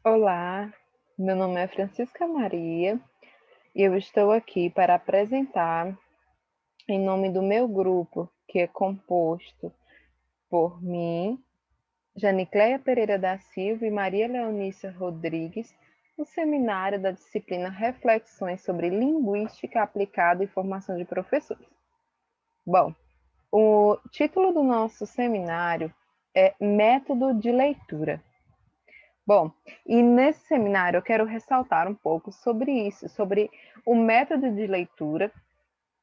Olá, meu nome é Francisca Maria e eu estou aqui para apresentar, em nome do meu grupo, que é composto por mim, Janicleia Pereira da Silva e Maria Leonícia Rodrigues, o seminário da disciplina Reflexões sobre Linguística Aplicada e Formação de Professores. Bom, o título do nosso seminário é Método de Leitura. Bom, e nesse seminário eu quero ressaltar um pouco sobre isso, sobre o método de leitura,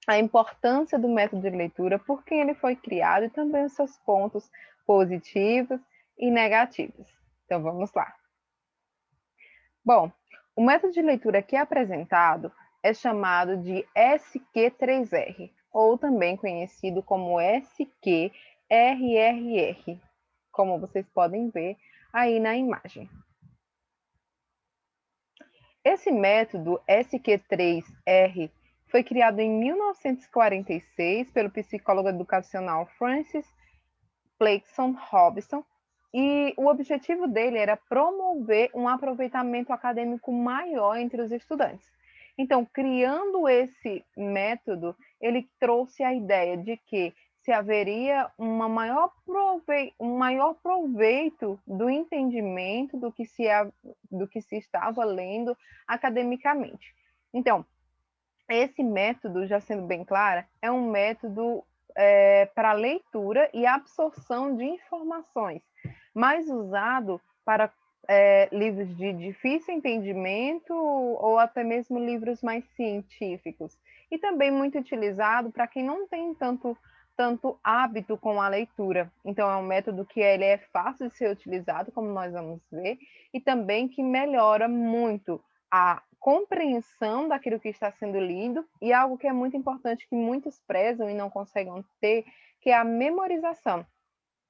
a importância do método de leitura, por que ele foi criado e também os seus pontos positivos e negativos. Então vamos lá. Bom, o método de leitura aqui apresentado é chamado de SQ3R, ou também conhecido como SQRRR, como vocês podem ver aí na imagem. Esse método SQ3R foi criado em 1946 pelo psicólogo educacional Francis Pleasant Robinson e o objetivo dele era promover um aproveitamento acadêmico maior entre os estudantes. Então, criando esse método, ele trouxe a ideia de que se haveria um maior proveito do entendimento do que se estava lendo academicamente. Então, esse método, já sendo bem clara, é um método para leitura e absorção de informações, mais usado para livros de difícil entendimento ou até mesmo livros mais científicos. E também muito utilizado para quem não tem tanto hábito com a leitura. Então, é um método que ele é fácil de ser utilizado, como nós vamos ver, e também que melhora muito a compreensão daquilo que está sendo lido e algo que é muito importante que muitos prezam e não conseguem ter, que é a memorização.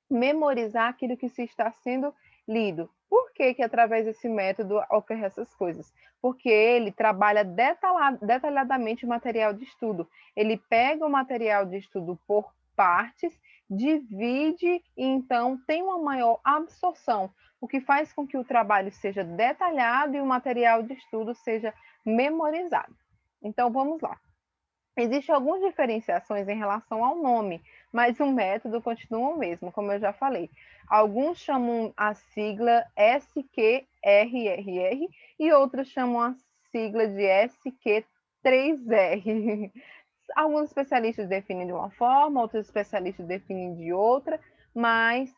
Memorizar aquilo que se está sendo lido. Por que que através desse método ocorrem essas coisas? Porque ele trabalha detalhadamente o material de estudo. Ele pega o material de estudo por partes, divide e então tem uma maior absorção, o que faz com que o trabalho seja detalhado e o material de estudo seja memorizado. Então vamos lá. Existem algumas diferenciações em relação ao nome, mas o método continua o mesmo, como eu já falei. Alguns chamam a sigla SQRRR e outros chamam a sigla de SQ3R. Alguns especialistas definem de uma forma, outros especialistas definem de outra, mas,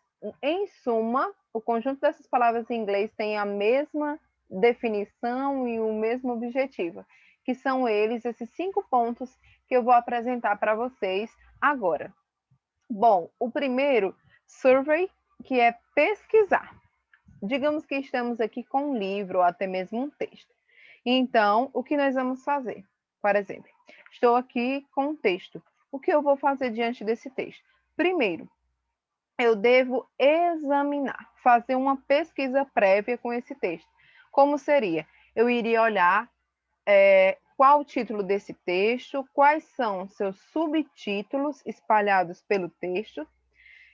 em suma, o conjunto dessas palavras em inglês tem a mesma definição e o mesmo objetivo, que são esses 5 pontos que eu vou apresentar para vocês agora. Bom, o primeiro, survey, que é pesquisar. Digamos que estamos aqui com um livro ou até mesmo um texto. Então, o que nós vamos fazer? Por exemplo, estou aqui com um texto. O que eu vou fazer diante desse texto? Primeiro, eu devo examinar, fazer uma pesquisa prévia com esse texto. Como seria? Eu iria olhar qual o título desse texto, quais são seus subtítulos espalhados pelo texto,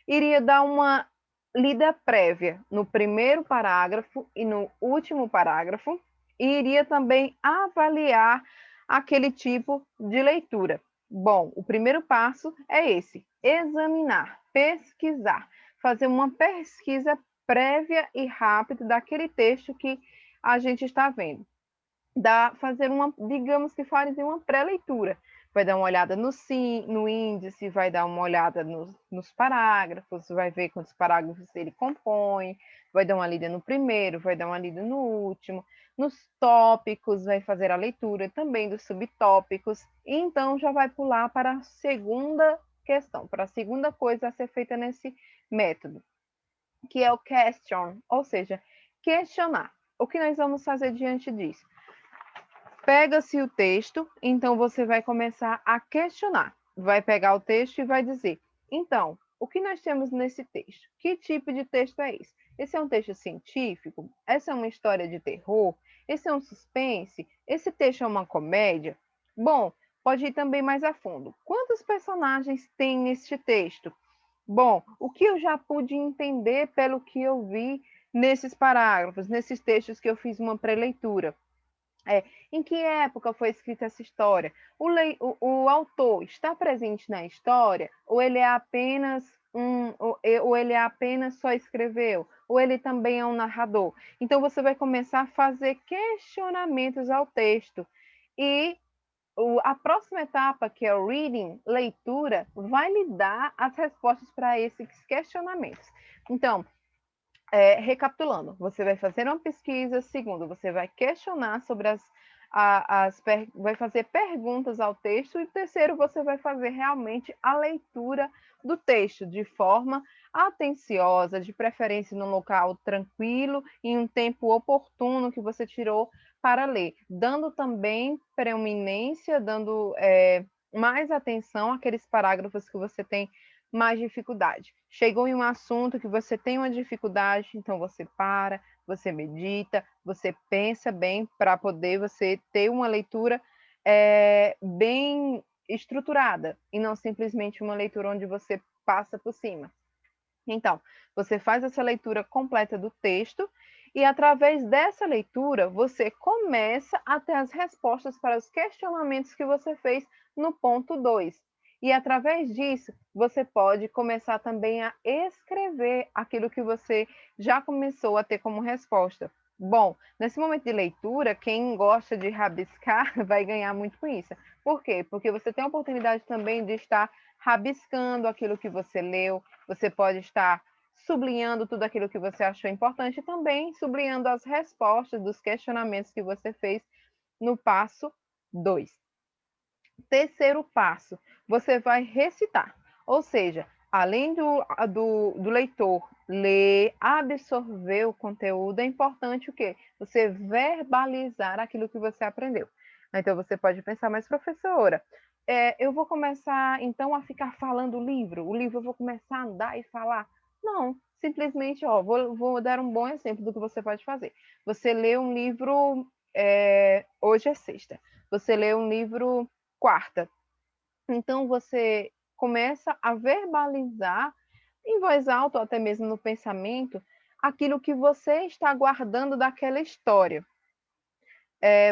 iria dar uma lida prévia no primeiro parágrafo e no último parágrafo, e iria também avaliar aquele tipo de leitura. Bom, o primeiro passo é esse: examinar, pesquisar, fazer uma pesquisa prévia e rápida daquele texto que a gente está vendo. Fazer uma, digamos que fazer uma pré-leitura. Vai dar uma olhada no índice, vai dar uma olhada nos parágrafos, vai ver quantos parágrafos ele compõe, vai dar uma lida no primeiro, vai dar uma lida no último, nos tópicos, vai fazer a leitura também dos subtópicos, e então já vai pular para a segunda questão, para a segunda coisa a ser feita nesse método, que é o question, ou seja, questionar. O que nós vamos fazer diante disso? Pega-se o texto, então você vai começar a questionar. Vai pegar o texto e vai dizer: então, o que nós temos nesse texto? Que tipo de texto é esse? Esse é um texto científico? Essa é uma história de terror? Esse é um suspense? Esse texto é uma comédia? Bom, pode ir também mais a fundo. Quantos personagens tem neste texto? Bom, o que eu já pude entender pelo que eu vi nesses parágrafos, nesses textos que eu fiz uma pré-leitura? Em que época foi escrita essa história? O autor está presente na história ou ele é apenas ou ele é apenas só escreveu? Ou ele também é um narrador? Então você vai começar a fazer questionamentos ao texto e a próxima etapa, que é o reading, leitura, vai lhe dar as respostas para esses questionamentos. Então, recapitulando, você vai fazer uma pesquisa, segundo, você vai questionar sobre vai fazer perguntas ao texto, e terceiro, você vai fazer realmente a leitura do texto de forma atenciosa, de preferência num local tranquilo, em um tempo oportuno que você tirou para ler, dando também preeminência, dando mais atenção àqueles parágrafos que você tem mais dificuldade. Chegou em um assunto que você tem uma dificuldade, então você para, você medita, você pensa bem para poder você ter uma leitura bem estruturada e não simplesmente uma leitura onde você passa por cima. Então, você faz essa leitura completa do texto e, através dessa leitura, você começa a ter as respostas para os questionamentos que você fez no ponto 2. E, através disso, você pode começar também a escrever aquilo que você já começou a ter como resposta. Bom, nesse momento de leitura, quem gosta de rabiscar vai ganhar muito com isso. Por quê? Porque você tem a oportunidade também de estar rabiscando aquilo que você leu, você pode estar sublinhando tudo aquilo que você achou importante e também sublinhando as respostas dos questionamentos que você fez no passo 2. Terceiro passo, você vai recitar, ou seja, além do leitor ler, absorver o conteúdo, é importante o quê? Você verbalizar aquilo que você aprendeu. Então, você pode pensar, mas professora, eu vou começar, então, a ficar falando o livro eu vou começar a andar e falar. Não, simplesmente, vou dar um bom exemplo do que você pode fazer. Você lê um livro, hoje é sexta, você lê um livro quarta. Então, você começa a verbalizar em voz alta, ou até mesmo no pensamento, aquilo que você está guardando daquela história.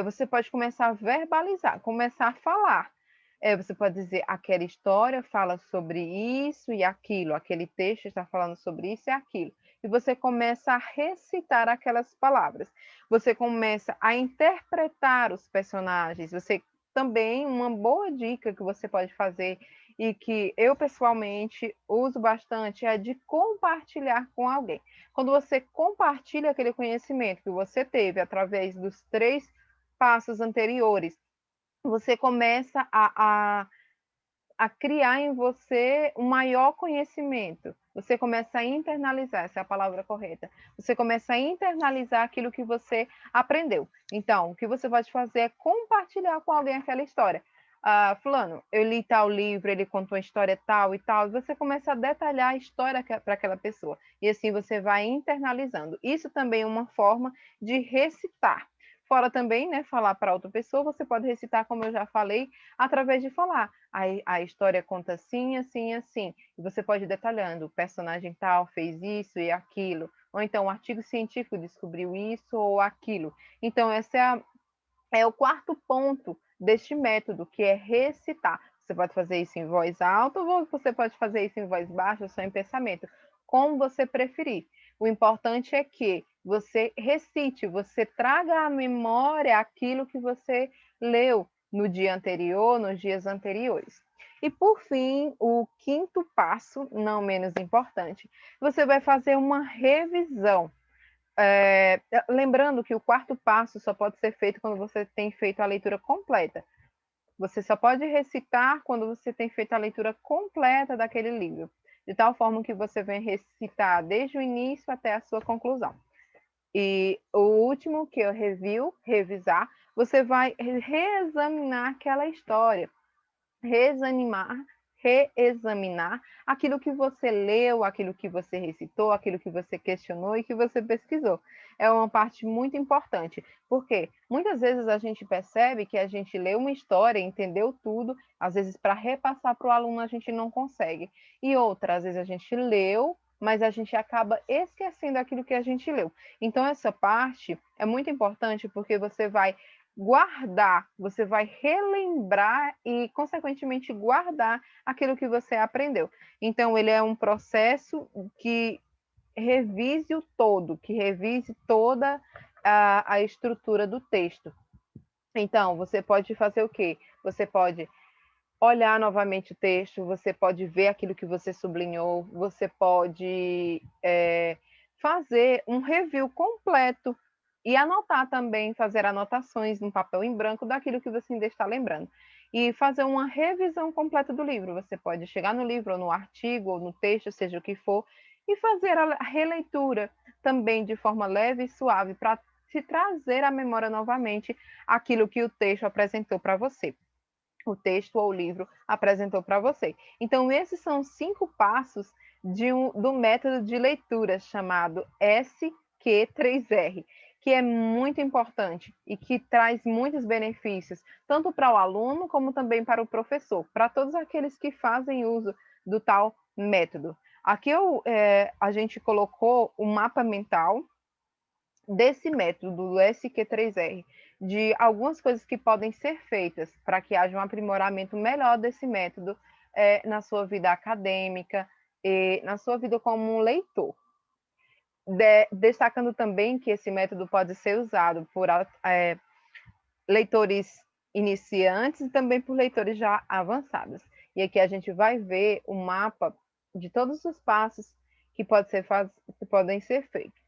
Você pode começar a verbalizar, começar a falar. Você pode dizer, aquela história fala sobre isso e aquilo, aquele texto está falando sobre isso e aquilo. E você começa a recitar aquelas palavras. Você começa a interpretar os personagens. Você também, uma boa dica que você pode fazer e que eu pessoalmente uso bastante é de compartilhar com alguém. Quando você compartilha aquele conhecimento que você teve através dos 3 passos anteriores, você começa a criar em você um maior conhecimento. Você começa a internalizar, essa é a palavra correta. Você começa a internalizar aquilo que você aprendeu. Então, o que você pode fazer é compartilhar com alguém aquela história. Fulano, eu li tal livro, ele contou uma história tal e tal, e você começa a detalhar a história para aquela pessoa. E assim você vai internalizando. Isso também é uma forma de recitar. Fora também, né, falar para outra pessoa, você pode recitar, como eu já falei, através de falar. A história conta assim, assim, assim. E você pode ir detalhando, o personagem tal fez isso e aquilo. Ou então, o artigo científico descobriu isso ou aquilo. Então, esse é o quarto ponto deste método, que é recitar. Você pode fazer isso em voz alta ou você pode fazer isso em voz baixa ou só em pensamento, como você preferir. O importante é que você recite, você traga à memória aquilo que você leu no dia anterior, nos dias anteriores. E por fim, o quinto passo, não menos importante, você vai fazer uma revisão. Lembrando que o quarto passo só pode ser feito quando você tem feito a leitura completa. Você só pode recitar quando você tem feito a leitura completa daquele livro, de tal forma que você vem recitar desde o início até a sua conclusão. E o último, que é o review, revisar, você vai reexaminar aquela história, reexaminar reexaminar aquilo que você leu, aquilo que você recitou, aquilo que você questionou e que você pesquisou. É uma parte muito importante, porque muitas vezes a gente percebe que a gente leu uma história, entendeu tudo, às vezes para repassar para o aluno a gente não consegue. E outra, às vezes a gente leu, mas a gente acaba esquecendo aquilo que a gente leu. Então, essa parte é muito importante porque você vai guardar, você vai relembrar e, consequentemente, guardar aquilo que você aprendeu. Então, ele é um processo que revise o todo, que revise toda a estrutura do texto. Então, você pode fazer o quê? Você pode olhar novamente o texto, você pode ver aquilo que você sublinhou, você pode fazer um review completo e anotar também, fazer anotações no papel em branco daquilo que você ainda está lembrando. E fazer uma revisão completa do livro. Você pode chegar no livro, ou no artigo, ou no texto, seja o que for, e fazer a releitura também de forma leve e suave, para te trazer à memória novamente aquilo que o texto apresentou para você, o texto ou o livro apresentou para você. Então, esses são 5 passos do método de leitura chamado SQ3R, que é muito importante e que traz muitos benefícios, tanto para o aluno como também para o professor, para todos aqueles que fazem uso do tal método. Aqui a gente colocou o mapa mental desse método do SQ3R, de algumas coisas que podem ser feitas para que haja um aprimoramento melhor desse método na sua vida acadêmica e na sua vida como um leitor. Destacando também que esse método pode ser usado por leitores iniciantes e também por leitores já avançados. E aqui a gente vai ver o mapa de todos os passos que podem ser feitos.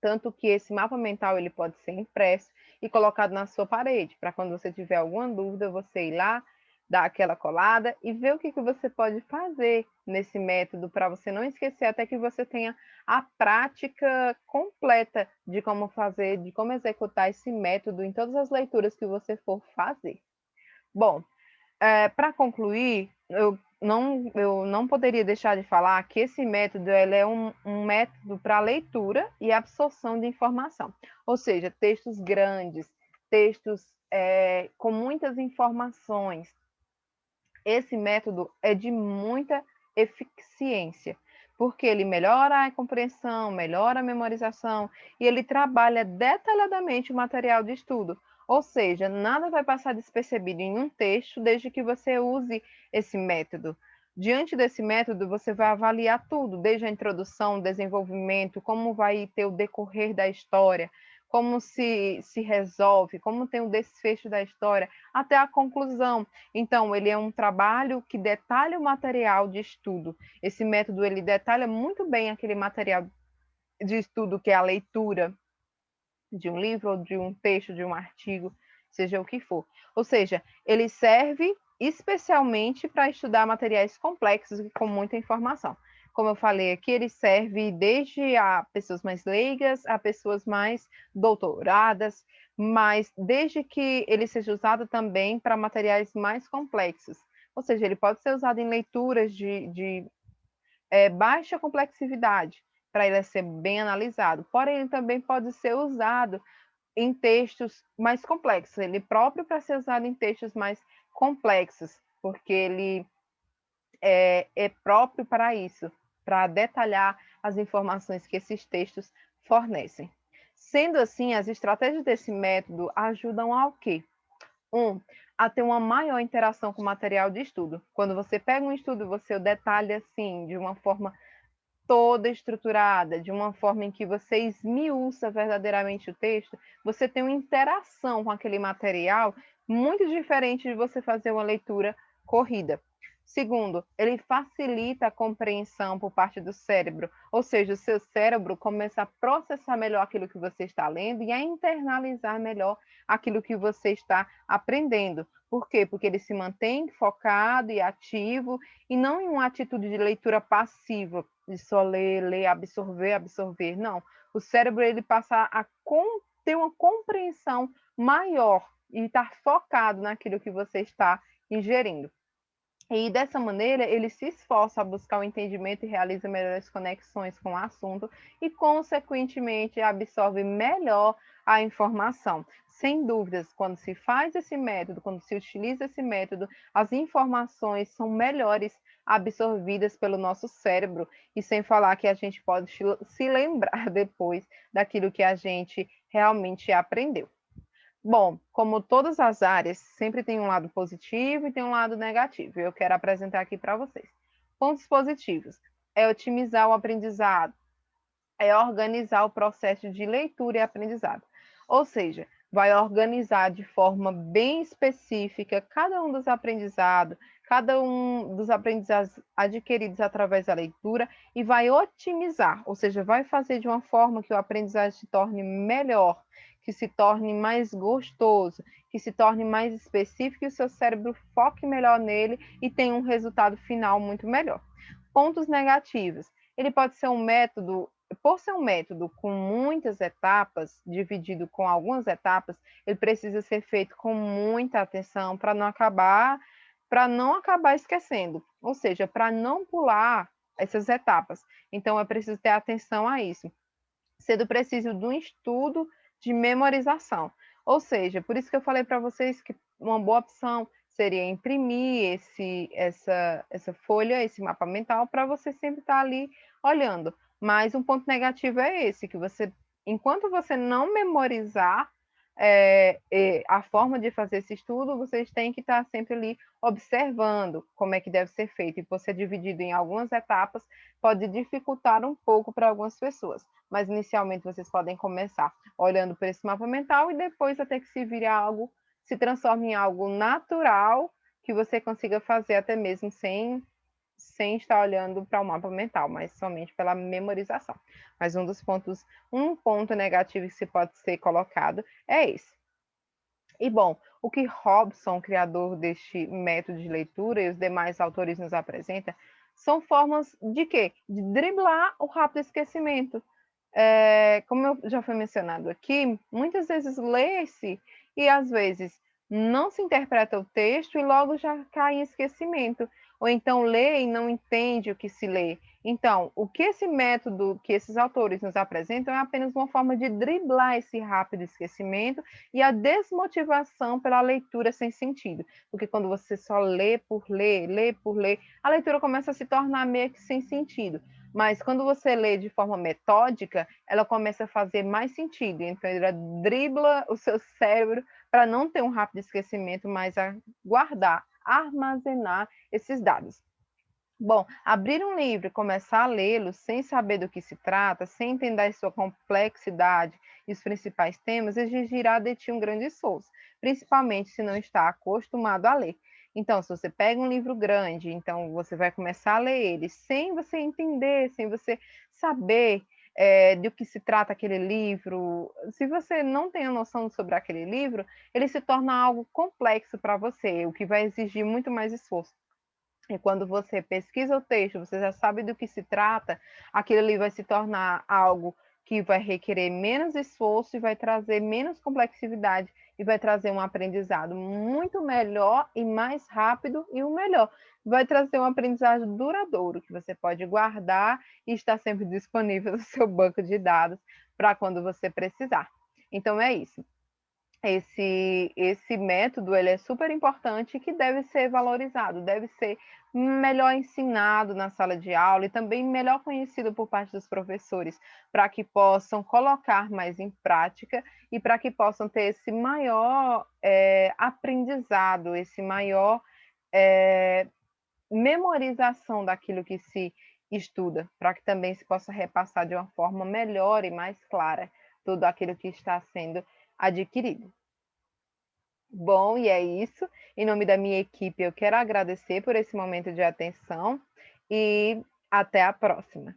Tanto que esse mapa mental ele pode ser impresso e colocado na sua parede, para quando você tiver alguma dúvida, você ir lá, dar aquela colada e ver o que você pode fazer nesse método, para você não esquecer, até que você tenha a prática completa de como fazer, de como executar esse método em todas as leituras que você for fazer. Bom, para concluir, eu não poderia deixar de falar que esse método ele é um método para leitura e absorção de informação. Ou seja, textos grandes, textos com muitas informações. Esse método é de muita eficiência, porque ele melhora a compreensão, melhora a memorização e ele trabalha detalhadamente o material de estudo. Ou seja, nada vai passar despercebido em um texto desde que você use esse método. Diante desse método, você vai avaliar tudo, desde a introdução, desenvolvimento, como vai ter o decorrer da história, como se resolve, como tem o desfecho da história, até a conclusão. Então, ele é um trabalho que detalha o material de estudo. Esse método, ele detalha muito bem aquele material de estudo que é a leitura de um livro ou de um texto, de um artigo, seja o que for. Ou seja, ele serve especialmente para estudar materiais complexos e com muita informação. Como eu falei aqui, ele serve desde a pessoas mais leigas a pessoas mais doutoradas, mas desde que ele seja usado também para materiais mais complexos. Ou seja, ele pode ser usado em leituras de baixa complexidade, para ele ser bem analisado. Porém, ele também pode ser usado em textos mais complexos, ele próprio para ser usado em textos mais complexos, porque ele é próprio para isso, para detalhar as informações que esses textos fornecem. Sendo assim, as estratégias desse método ajudam ao quê? A ter uma maior interação com o material de estudo. Quando você pega um estudo, você o detalha assim, de uma forma toda estruturada, de uma forma em que você esmiuça verdadeiramente o texto, você tem uma interação com aquele material muito diferente de você fazer uma leitura corrida. Segundo, ele facilita a compreensão por parte do cérebro, ou seja, o seu cérebro começa a processar melhor aquilo que você está lendo e a internalizar melhor aquilo que você está aprendendo. Por quê? Porque ele se mantém focado e ativo e não em uma atitude de leitura passiva, de só ler, ler, absorver, absorver. Não. O cérebro ele passa a ter uma compreensão maior e estar focado naquilo que você está ingerindo. E dessa maneira, ele se esforça a buscar o entendimento e realiza melhores conexões com o assunto e, consequentemente, absorve melhor a informação. Sem dúvidas, quando se faz esse método, quando se utiliza esse método, as informações são melhores absorvidas pelo nosso cérebro, e sem falar que a gente pode se lembrar depois daquilo que a gente realmente aprendeu. Bom, como todas as áreas, sempre tem um lado positivo e tem um lado negativo. Eu quero apresentar aqui para vocês. Pontos positivos: é otimizar o aprendizado, é organizar o processo de leitura e aprendizado. Ou seja, vai organizar de forma bem específica cada um dos aprendizados adquiridos através da leitura e vai otimizar, ou seja, vai fazer de uma forma que o aprendizado se torne melhor, que se torne mais gostoso, que se torne mais específico e o seu cérebro foque melhor nele e tenha um resultado final muito melhor. Pontos negativos: ele pode ser um método, por ser um método com muitas etapas, dividido com algumas etapas, ele precisa ser feito com muita atenção para não acabar esquecendo, ou seja, para não pular essas etapas. Então é preciso ter atenção a isso. Sendo preciso de um estudo de memorização. Ou seja, por isso que eu falei para vocês que uma boa opção seria imprimir essa folha, esse mapa mental, para você sempre estar ali olhando. Mas um ponto negativo é esse, que você, enquanto você não memorizar a forma de fazer esse estudo, vocês têm que estar sempre ali observando como é que deve ser feito. E por ser dividido em algumas etapas, pode dificultar um pouco para algumas pessoas. Mas inicialmente vocês podem começar olhando para esse mapa mental e depois até que se vire algo, se transforme em algo natural que você consiga fazer até mesmo sem estar olhando para o mapa mental, mas somente pela memorização. Mas um ponto negativo que se pode ser colocado é esse. E bom, o que Robson, criador deste método de leitura, e os demais autores nos apresentam são formas de quê? De driblar o rápido esquecimento. Como eu já foi mencionado aqui, muitas vezes lê-se e às vezes não se interpreta o texto e logo já cai em esquecimento, ou então lê e não entende o que se lê. Então, o que esse método que esses autores nos apresentam é apenas uma forma de driblar esse rápido esquecimento e a desmotivação pela leitura sem sentido, porque quando você só lê por ler, a leitura começa a se tornar meio que sem sentido. Mas quando você lê de forma metódica, ela começa a fazer mais sentido. Então, ela dribla o seu cérebro para não ter um rápido esquecimento, mas a guardar, armazenar esses dados. Bom, abrir um livro e começar a lê-lo sem saber do que se trata, sem entender a sua complexidade e os principais temas, exigirá de ti um grande esforço, principalmente se não está acostumado a ler. Então, se você pega um livro grande, então você vai começar a ler ele sem você entender, sem você saber do que se trata aquele livro. Se você não tem a noção sobre aquele livro, ele se torna algo complexo para você, o que vai exigir muito mais esforço. E quando você pesquisa o texto, você já sabe do que se trata, aquilo ali vai se tornar algo que vai requerer menos esforço e vai trazer menos complexidade e vai trazer um aprendizado muito melhor e mais rápido e o melhor. Vai trazer um aprendizado duradouro que você pode guardar e estar sempre disponível no seu banco de dados para quando você precisar. Então é isso. Esse método ele é super importante e que deve ser valorizado, deve ser melhor ensinado na sala de aula e também melhor conhecido por parte dos professores, para que possam colocar mais em prática e para que possam ter esse maior aprendizado, esse maior memorização daquilo que se estuda, para que também se possa repassar de uma forma melhor e mais clara tudo aquilo que está sendo adquirido. Bom, e é isso. Em nome da minha equipe, eu quero agradecer por esse momento de atenção e até a próxima.